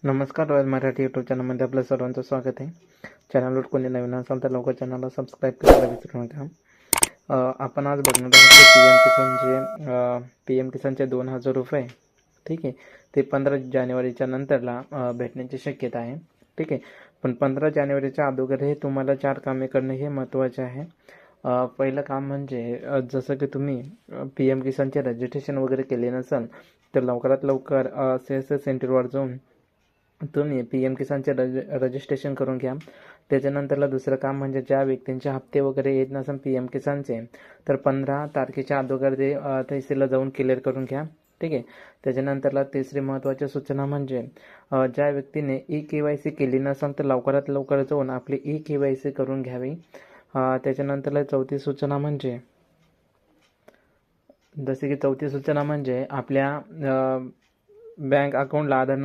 नमस्कार, royal Marathi YouTube चॅनलमध्ये आपलं सर्वांचं स्वागत आहे. चॅनलवर कोणी नवीन असाल तर लवकर चॅनलला सबस्क्राईब करायला विसरू नका. आपण आज बघणार आहोत पी एम किसानचे 2,000 रुपये, ठीक आहे, ते 15 जानेवारीच्या नंतरला भेटण्याची शक्यता आहे. ठीक आहे, पण 15 जानेवारीच्या अगोदर हे तुम्हाला 4 कामे करणे हे महत्त्वाचे आहे. पहिलं काम म्हणजे जसं की तुम्ही पी एम किसानचे रजिस्ट्रेशन वगैरे केले नसाल तर लवकरात लवकर CSS सेंटरवर जाऊन तुम्ही पी एम किसानचे रजिस्ट्रेशन करून घ्या. त्याच्यानंतरला दुसरं काम म्हणजे ज्या व्यक्तींचे हप्ते वगैरे येत नसेल पी एम किसानचे तर 15 तारखेच्या अगोदर ते तहसीलला जाऊन क्लिअर करून घ्या. ठीक आहे, त्याच्यानंतरला तिसरी महत्त्वाची सूचना म्हणजे ज्या व्यक्तीने KYC केली नसेल तर लवकरात लवकर जाऊन आपली KYC करून घ्यावी. त्याच्यानंतरला चौथी सूचना म्हणजे आपल्या बँक अकाउंटला आधार